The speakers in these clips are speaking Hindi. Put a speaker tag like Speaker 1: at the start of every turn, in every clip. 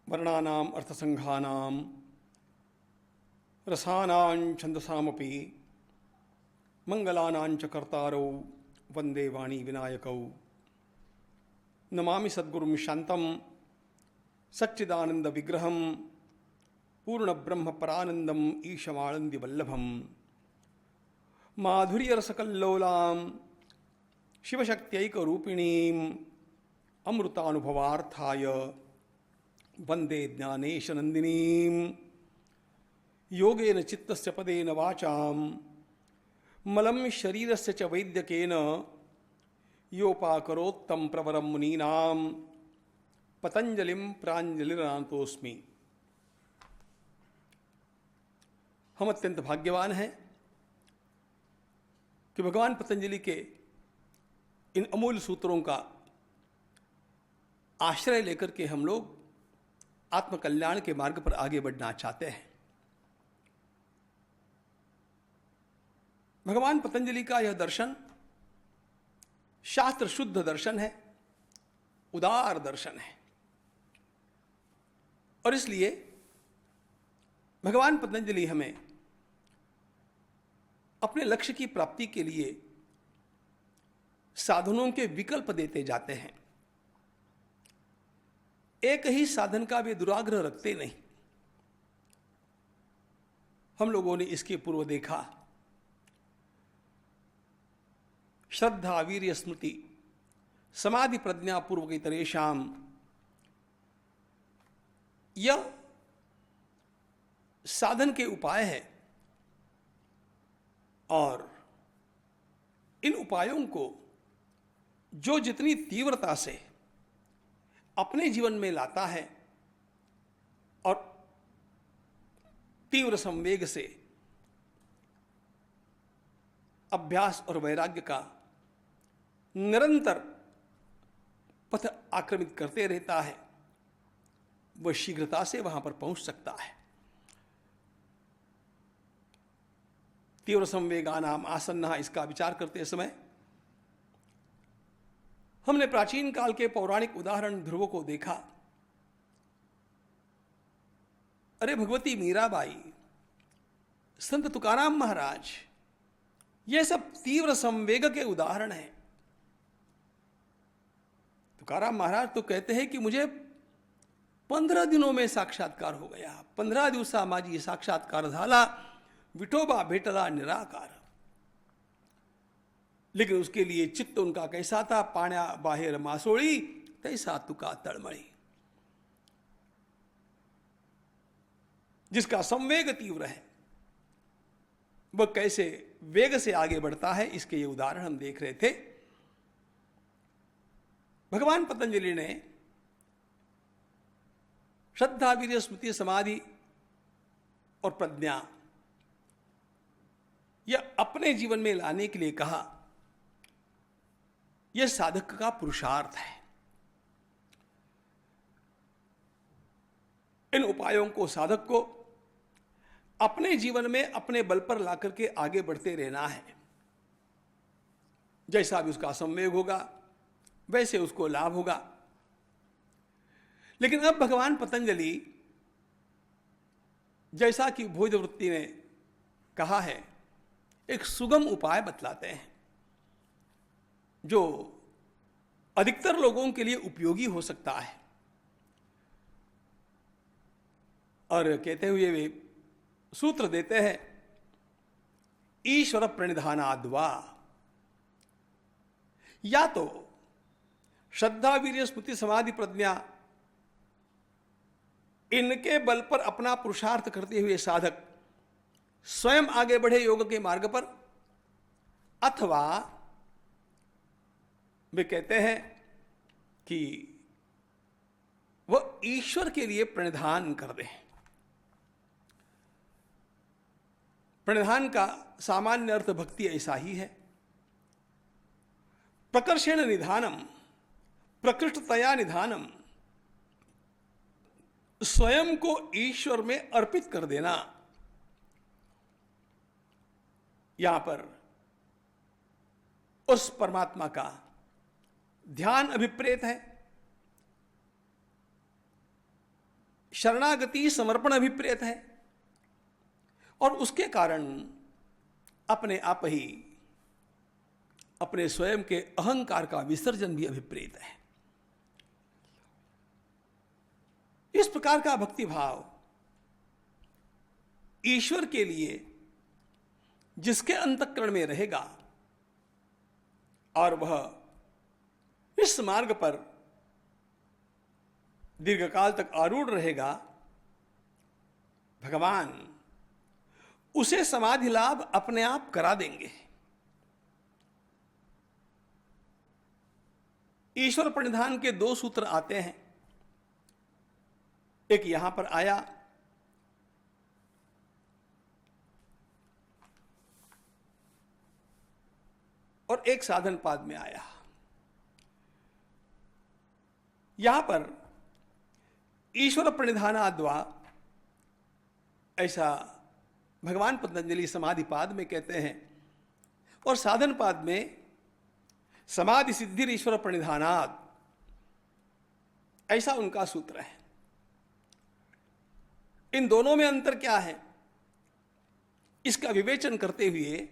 Speaker 1: वर्णानाम् अर्थसंघानां रसानां छन्दसामपि मंगलानां च कर्तारौ वंदे वाणी विनायकौ। नमामि सद्गुरुं शान्तं सच्चिदानंद विग्रहं पूर्ण ब्रह्म परानंदम ईशमानंदी वल्लभम माधुर्यरसकल्लोलां शिवशक्त्यैकरूपिणीं अमृतानुभवार्थाय वंदे ज्ञानेशनंदिनीं। योगेन चित्तस्य पदेन वाचां मलं शरीरस्य च वैद्यकेन योपाकरोत्तं प्रवरं मुनीनां पतंजलिं प्राञ्जलिर्नातोऽस्मि। हम अत्यंत भाग्यवान हैं कि भगवान पतंजलि के इन अमूल्य सूत्रों का आश्रय लेकर के हम लोग आत्मकल्याण के मार्ग पर आगे बढ़ना चाहते हैं। भगवान पतंजलि का यह दर्शन शास्त्र शुद्ध दर्शन है, उदार दर्शन है, और इसलिए भगवान पतंजलि हमें अपने लक्ष्य की प्राप्ति के लिए साधनों के विकल्प देते जाते हैं। एक ही साधन का वे दुराग्रह रखते नहीं। हम लोगों ने इसके पूर्व देखा श्रद्धा वीर्य स्मृति समाधि प्रज्ञा पूर्वक इतरेषाम, यह साधन के उपाय है, और इन उपायों को जो जितनी तीव्रता से अपने जीवन में लाता है और तीव्र संवेग से अभ्यास और वैराग्य का निरंतर पथ आक्रमित करते रहता है, वह शीघ्रता से वहां पर पहुंच सकता है। तीव्र संवेगानाम आसन्ना, इसका विचार करते समय हमने प्राचीन काल के पौराणिक उदाहरण ध्रुव को देखा। अरे भगवती मीराबाई, संत तुकाराम महाराज, ये सब तीव्र संवेग के उदाहरण हैं। तुकाराम महाराज तो कहते हैं कि मुझे 15 दिनों में साक्षात्कार हो गया। 15 दिवसा माझी साक्षात्कार झाला, विठोबा भेटला निराकार। लेकिन उसके लिए चित्त उनका कैसा था? पाण्या बाहेर मासोळी तैसा तुका तळमळी। जिसका संवेग तीव्र है वह कैसे वेग से आगे बढ़ता है, इसके ये उदाहरण हम देख रहे थे। भगवान पतंजलि ने श्रद्धा वीर्य स्मृति समाधि और प्रज्ञा यह अपने जीवन में लाने के लिए कहा। यह साधक का पुरुषार्थ है। इन उपायों को साधक को अपने जीवन में अपने बल पर लाकर के आगे बढ़ते रहना है। जैसा भी उसका संवेग होगा वैसे उसको लाभ होगा। लेकिन अब भगवान पतंजलि, जैसा कि भोजवृत्ति ने कहा है, एक सुगम उपाय बतलाते हैं जो अधिकतर लोगों के लिए उपयोगी हो सकता है। और कहते हुए वे सूत्र देते हैं, ईश्वर प्रणिधानाद्वा, या तो श्रद्धा वीर्य स्मृति समाधि प्रज्ञा इनके बल पर अपना पुरुषार्थ करते हुए साधक स्वयं आगे बढ़े योग के मार्ग पर, अथवा वे कहते हैं कि वह ईश्वर के लिए प्रणिधान कर दे। प्रणिधान का सामान्य अर्थ भक्ति ऐसा ही है। प्रकर्षेण निधानम, प्रकृष्टतया निधानम, स्वयं को ईश्वर में अर्पित कर देना। यहां पर उस परमात्मा का ध्यान अभिप्रेत है शरणागति समर्पण अभिप्रेत है और उसके कारण अपने आप ही अपने स्वयं के अहंकार का विसर्जन भी अभिप्रेत है। इस प्रकार का भक्ति भाव ईश्वर के लिए जिसके अंतःकरण में रहेगा और वह इस मार्ग पर दीर्घकाल तक आरूढ़ रहेगा, भगवान उसे समाधि लाभ अपने आप करा देंगे। ईश्वर प्रणिधान के दो सूत्र आते हैं, एक यहां पर आया और एक साधन पाद में आया। यहां पर ईश्वर प्रणिधानाद्वा ऐसा भगवान पतंजलि समाधि पाद में कहते हैं और साधन पाद में समाधि सिद्धि ईश्वर प्रणिधानाद, ऐसा उनका सूत्र है। इन दोनों में अंतर क्या है, इसका विवेचन करते हुए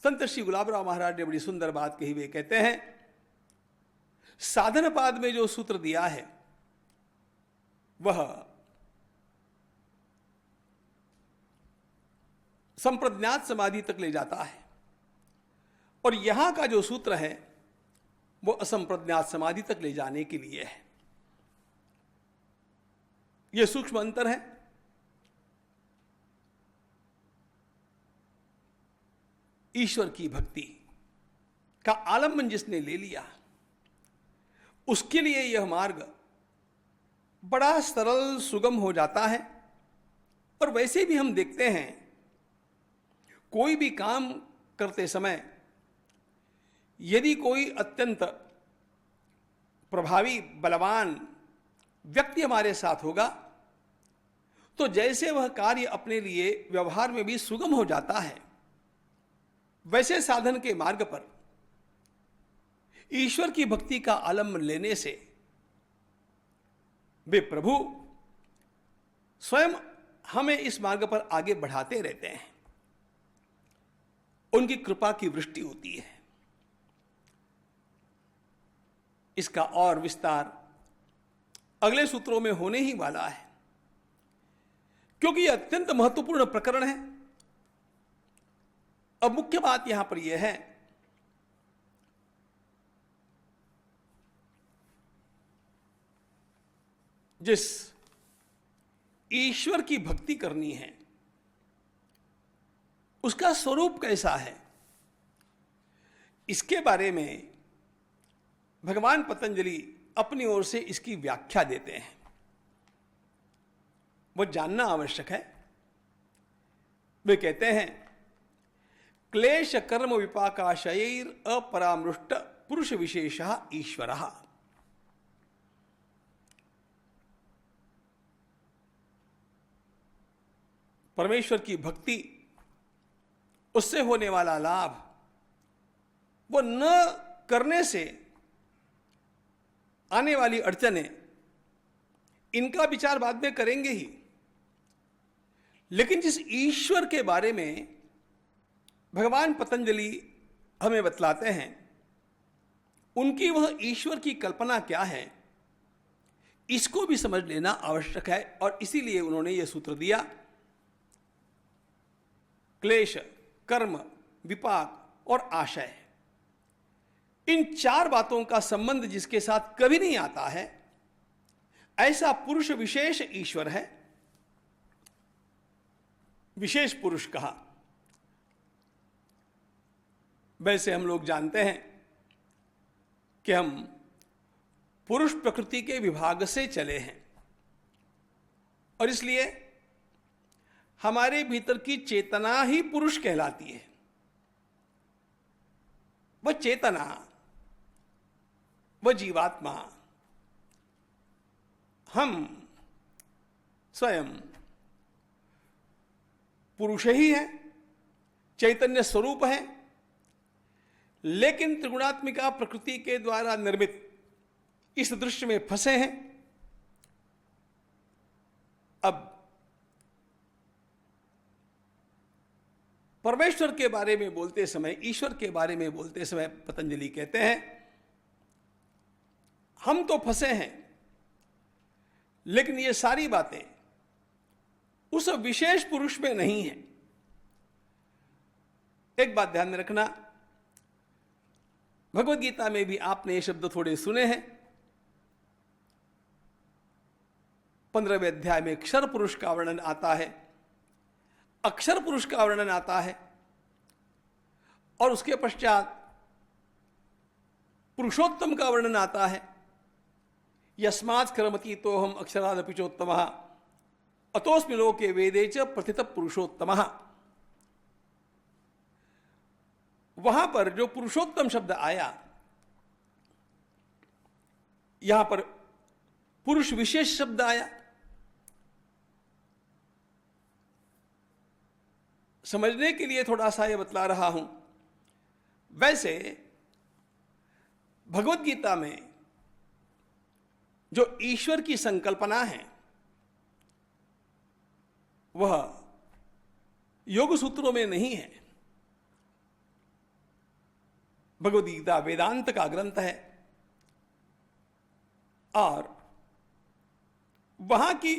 Speaker 1: संत श्री गुलाबराव महाराज ने बड़ी सुंदर बात कही। वे कहते हैं साधन पाद में जो सूत्र दिया है वह संप्रज्ञात समाधि तक ले जाता है और यहां का जो सूत्र है वो असंप्रज्ञात समाधि तक ले जाने के लिए है। यह सूक्ष्म अंतर है। ईश्वर की भक्ति का आलम्बन जिसने ले लिया उसके लिए यह मार्ग बड़ा सरल सुगम हो जाता है। और वैसे भी हम देखते हैं कोई भी काम करते समय यदि कोई अत्यंत प्रभावी बलवान व्यक्ति हमारे साथ होगा तो जैसे वह कार्य अपने लिए व्यवहार में भी सुगम हो जाता है, वैसे साधन के मार्ग पर ईश्वर की भक्ति का आलम्बन लेने से वे प्रभु स्वयं हमें इस मार्ग पर आगे बढ़ाते रहते हैं। उनकी कृपा की वृष्टि होती है। इसका और विस्तार अगले सूत्रों में होने ही वाला है, क्योंकि यह अत्यंत महत्वपूर्ण प्रकरण है। अब मुख्य बात यहां पर यह है जिस ईश्वर की भक्ति करनी है उसका स्वरूप कैसा है, इसके बारे में भगवान पतंजलि अपनी ओर से इसकी व्याख्या देते हैं। वो जानना आवश्यक है। वे कहते हैं क्लेश कर्म विपाकाशयैर अपरामृष्ट पुरुष विशेषः ईश्वरः। परमेश्वर की भक्ति, उससे होने वाला लाभ, वो न करने से आने वाली अड़चनें, इनका विचार बाद में करेंगे ही, लेकिन जिस ईश्वर के बारे में भगवान पतंजलि हमें बतलाते हैं, उनकी वह ईश्वर की कल्पना क्या है, इसको भी समझ लेना आवश्यक है। और इसीलिए उन्होंने यह सूत्र दिया, क्लेश, कर्म, विपाक और आशय, इन चार बातों का संबंध जिसके साथ कभी नहीं आता है, ऐसा पुरुष विशेष ईश्वर है। विशेष पुरुष कहा। वैसे हम लोग जानते हैं कि हम पुरुष प्रकृति के विभाग से चले हैं और इसलिए हमारे भीतर की चेतना ही पुरुष कहलाती है। वह चेतना, वह जीवात्मा, हम स्वयं पुरुष ही हैं, चैतन्य स्वरूप हैं, लेकिन त्रिगुणात्मिका प्रकृति के द्वारा निर्मित इस दृश्य में फंसे हैं। अब परमेश्वर के बारे में बोलते समय, ईश्वर के बारे में बोलते समय पतंजलि कहते हैं, हम तो फंसे हैं, लेकिन ये सारी बातें उस विशेष पुरुष में नहीं है। एक बात ध्यान में रखना, भगवत गीता में भी आपने ये शब्द थोड़े सुने हैं। 15वें अध्याय में अक्षर पुरुष का वर्णन आता है, अक्षर पुरुष का वर्णन आता है, और उसके पश्चात पुरुषोत्तम का वर्णन आता है। यस्मात् कर्मति तो हम अक्षरादपि चोत्तमः अतोस्मि लोके वेदे च प्रथित पुरुषोत्तमः। वहां पर जो पुरुषोत्तम शब्द आया, यहां पर पुरुष विशेष शब्द आया। समझने के लिए थोड़ा सा यह बतला रहा हूं। वैसे भगवत गीता में जो ईश्वर की संकल्पना है वह योग सूत्रों में नहीं है। भगवत गीता वेदांत का ग्रंथ है और वहां की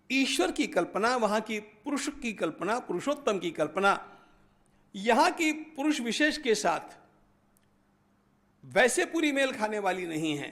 Speaker 1: ईश्वर की कल्पना, वहां की पुरुष की कल्पना, पुरुषोत्तम की कल्पना यहां की पुरुष विशेष के साथ वैसे पूरी मेल खाने वाली नहीं है।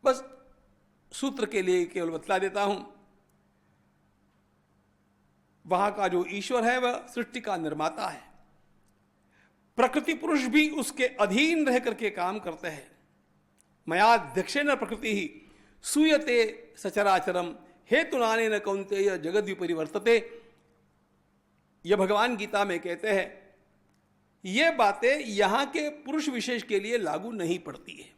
Speaker 1: बस सूत्र के लिए केवल बतला देता हूं, वहां का जो ईश्वर है वह सृष्टि का निर्माता है। प्रकृति पुरुष भी उसके अधीन रह करके काम करते हैं। मयाध्यक्षेण प्रकृति ही सूयते सचराचरम हेतुनानेन कौन्तेय जगद् विपरिवर्तते। यह भगवान गीता में कहते हैं। ये बातें यहां के पुरुष विशेष के लिए लागू नहीं पड़ती है।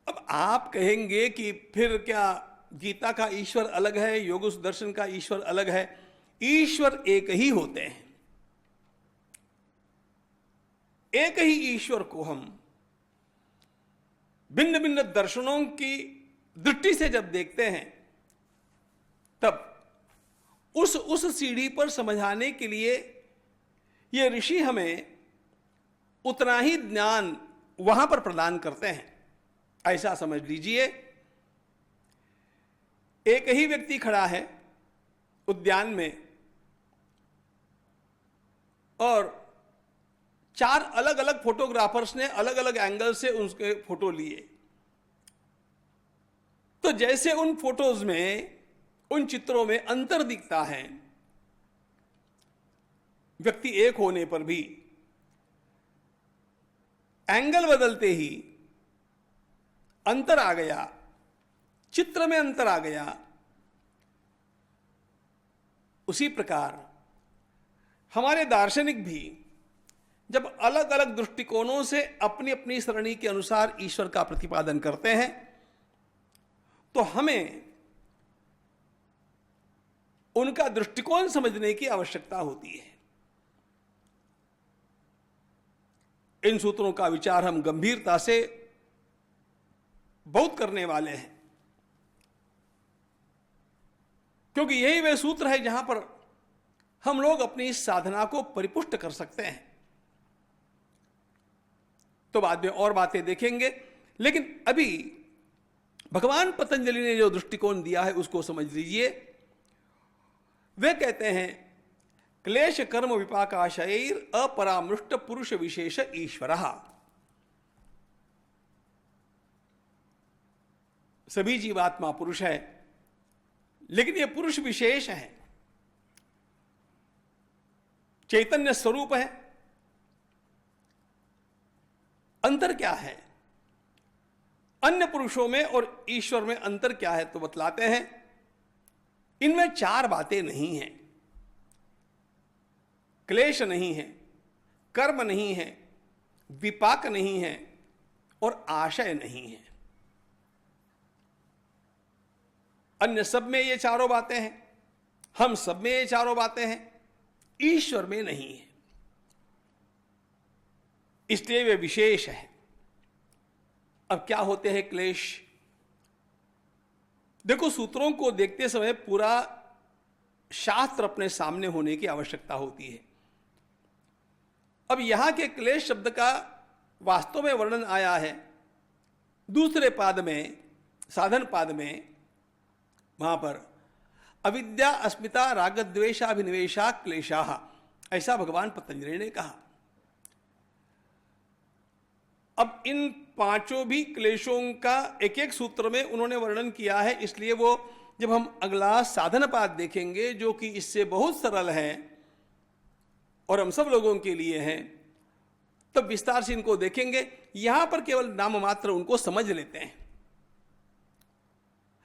Speaker 1: अब आप कहेंगे कि फिर क्या गीता का ईश्वर अलग है, योग दर्शन का ईश्वर अलग है? ईश्वर एक ही होते हैं। एक ही ईश्वर को हम भिन्न भिन्न दर्शनों की दृष्टि से जब देखते हैं, तब उस सीढ़ी पर समझाने के लिए ये ऋषि हमें उतना ही ज्ञान वहां पर प्रदान करते हैं। ऐसा समझ लीजिए, एक ही व्यक्ति खड़ा है उद्यान में और 4 अलग अलग फोटोग्राफर्स ने अलग अलग एंगल से उसके फोटो लिए। तो जैसे उन फोटोज में, उन चित्रों में अंतर दिखता है, व्यक्ति एक होने पर भी एंगल बदलते ही अंतर आ गया, चित्र में अंतर आ गया। उसी प्रकार हमारे दार्शनिक भी जब अलग अलग दृष्टिकोणों से अपनी अपनी सरणी के अनुसार ईश्वर का प्रतिपादन करते हैं, तो हमें उनका दृष्टिकोण समझने की आवश्यकता होती है। इन सूत्रों का विचार हम गंभीरता से बहुत करने वाले हैं, क्योंकि यही वे सूत्र है जहां पर हम लोग अपनी इस साधना को परिपुष्ट कर सकते हैं। तो बाद में और बातें देखेंगे, लेकिन अभी भगवान पतंजलि ने जो दृष्टिकोण दिया है उसको समझ लीजिए। वे कहते हैं, क्लेश कर्म विपाकाशयैर अपरामृष्ट पुरुष विशेष ईश्वरः। सभी जीवात्मा पुरुष है, लेकिन ये पुरुष विशेष है, चैतन्य स्वरूप है। अंतर क्या है अन्य पुरुषों में और ईश्वर में? अंतर क्या है तो बतलाते हैं। इनमें 4 बातें नहीं हैं। क्लेश नहीं है, कर्म नहीं है, विपाक नहीं है और आशय नहीं है। अन्य सब में ये 4 बातें हैं, हम सब में ये 4 बातें हैं, ईश्वर में नहीं है। इसलिए वे विशेष है। अब क्या होते हैं क्लेश? देखो, सूत्रों को देखते समय पूरा शास्त्र अपने सामने होने की आवश्यकता होती है। अब यहां के क्लेश शब्द का वास्तव में वर्णन आया है दूसरे पाद में, साधन पाद में। वहां पर अविद्या अस्मिता राग द्वेषाभिनिवेशा क्लेशाः, ऐसा भगवान पतंजलि ने कहा। अब इन पांचों भी क्लेशों का एक एक सूत्र में उन्होंने वर्णन किया है, इसलिए वो जब हम अगला साधन पाद देखेंगे जो कि इससे बहुत सरल है और हम सब लोगों के लिए हैं, तब विस्तार से इनको देखेंगे। यहां पर केवल नाम मात्र उनको समझ लेते हैं।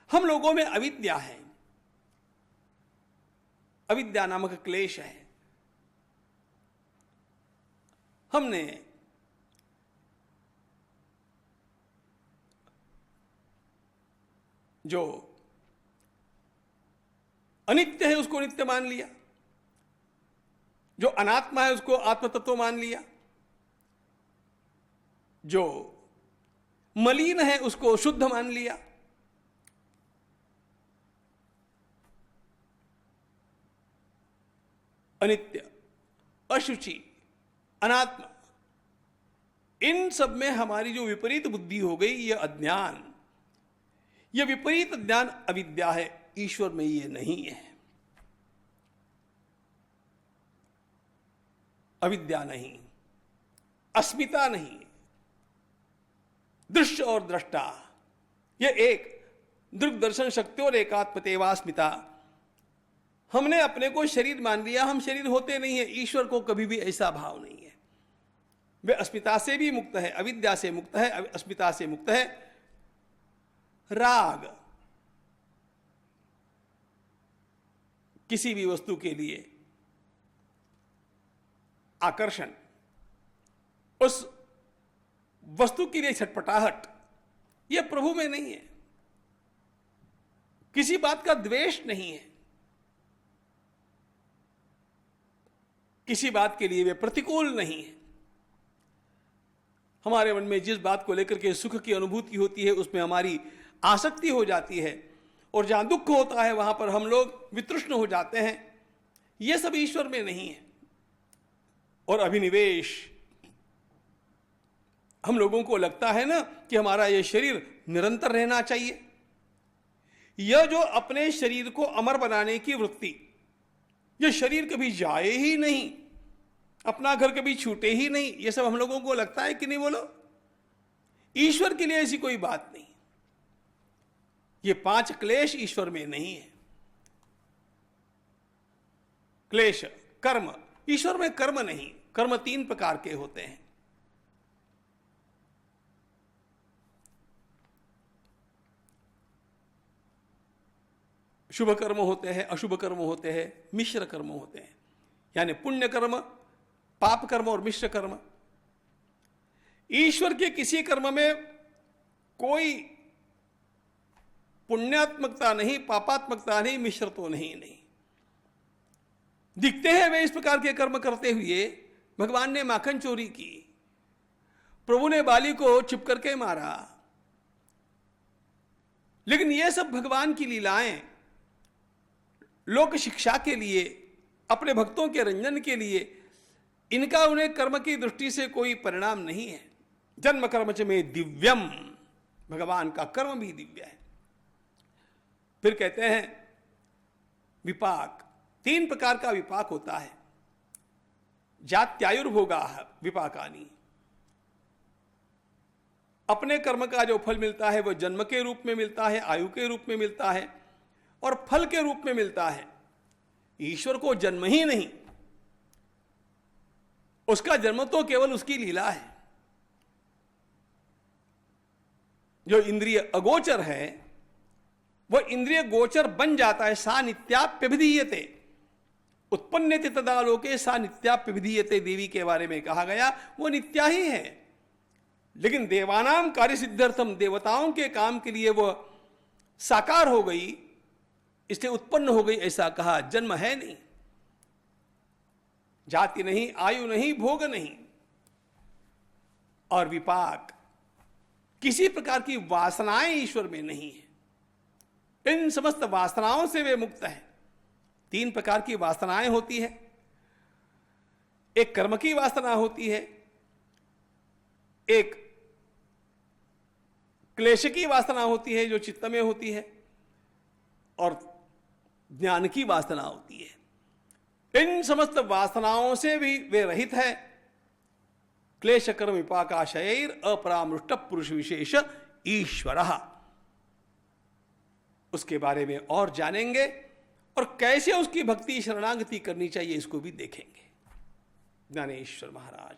Speaker 1: हम लोगों में अविद्या है, अविद्या नामक क्लेश है। हमने जो अनित्य है उसको नित्य मान लिया, जो अनात्मा है उसको आत्म तत्व मान लिया, जो मलिन है उसको शुद्ध मान लिया। अनित्य, अशुचि, अनात्मा, इन सब में हमारी जो विपरीत बुद्धि हो गई, यह अज्ञान, यह विपरीत ज्ञान अविद्या है। ईश्वर में यह नहीं है, अविद्या नहीं, अस्मिता नहीं, दृश्य और दृष्टा, यह एक दृग दर्शन शक्ति और एकात्मतेवास्मिता। हमने अपने को शरीर मान लिया, हम शरीर होते नहीं है। ईश्वर को कभी भी ऐसा भाव नहीं है। वे अस्मिता से भी मुक्त है, अविद्या से मुक्त है, अस्मिता से मुक्त है। राग, किसी भी वस्तु के लिए आकर्षण, उस वस्तु के लिए छटपटाहट, यह प्रभु में नहीं है। किसी बात का द्वेष नहीं है, किसी बात के लिए वे प्रतिकूल नहीं है। हमारे मन में जिस बात को लेकर के सुख की अनुभूति होती है उसमें हमारी आसक्ति हो जाती है, और जहां दुख होता है वहां पर हम लोग वितृष्ण हो जाते हैं। यह सब ईश्वर में नहीं है। और अभिनिवेश, हम लोगों को लगता है ना कि हमारा यह शरीर निरंतर रहना चाहिए। यह जो अपने शरीर को अमर बनाने की वृत्ति, यह शरीर कभी जाए ही नहीं, अपना घर कभी छूटे ही नहीं, यह सब हम लोगों को लगता है कि नहीं? बोलो। ईश्वर के लिए ऐसी कोई बात नहीं। ये पांच क्लेश ईश्वर में नहीं है। क्लेश, कर्म, ईश्वर में कर्म नहीं। कर्म तीन प्रकार के होते हैं। शुभ कर्म होते हैं, अशुभ कर्म होते हैं, मिश्र कर्म होते हैं। यानी पुण्य कर्म, पाप कर्म और मिश्र कर्म। ईश्वर के किसी कर्म में कोई पुण्यात्मकता नहीं, पापात्मकता नहीं, मिश्र तो नहीं। दिखते हैं वे इस प्रकार के कर्म करते हुए। भगवान ने माखन चोरी की, प्रभु ने बाली को छिप करके मारा, लेकिन ये सब भगवान की लीलाएं लोक शिक्षा के लिए, अपने भक्तों के रंजन के लिए, इनका उन्हें कर्म की दृष्टि से कोई परिणाम नहीं है। जन्म कर्म च में दिव्यम, भगवान का कर्म भी दिव्य है। फिर कहते हैं विपाक, तीन प्रकार का विपाक होता है। जात्यायुर्भोगा विपाकानी, अपने कर्म का जो फल मिलता है वह जन्म के रूप में मिलता है, आयु के रूप में मिलता है और फल के रूप में मिलता है। ईश्वर को जन्म ही नहीं, उसका जन्म तो केवल उसकी लीला है। जो इंद्रिय अगोचर है वह इंद्रिय गोचर बन जाता है। सा नित्याप्यभिधीयते, उत्पन्नेति तदा लोके सा नित्याप्यभिधीयते, देवी के बारे में कहा गया, वो नित्या ही है। लेकिन देवानाम कार्य सिद्ध्यर्थम, देवताओं के काम के लिए वह साकार हो गई, इसलिए उत्पन्न हो गई, ऐसा कहा। जन्म है नहीं, जाति नहीं, आयु नहीं, भोग नहीं। और विपाक, किसी प्रकार की वासनाएं ईश्वर में नहीं है। इन समस्त वासनाओं से वे मुक्त हैं। 3 प्रकार की वासनाएं होती है। एक कर्म की वासना होती है, एक क्लेश की वासना होती है जो चित्त में होती है, और ज्ञान की वासना होती है। इन समस्त वासनाओं से भी वे रहित है। क्लेश कर्म विपाकाशयैर अपरामृष्ट पुरुष विशेष ईश्वर। उसके बारे में और जानेंगे और कैसे उसकी भक्ति शरणागति करनी चाहिए इसको भी देखेंगे। ज्ञानेश्वर महाराज।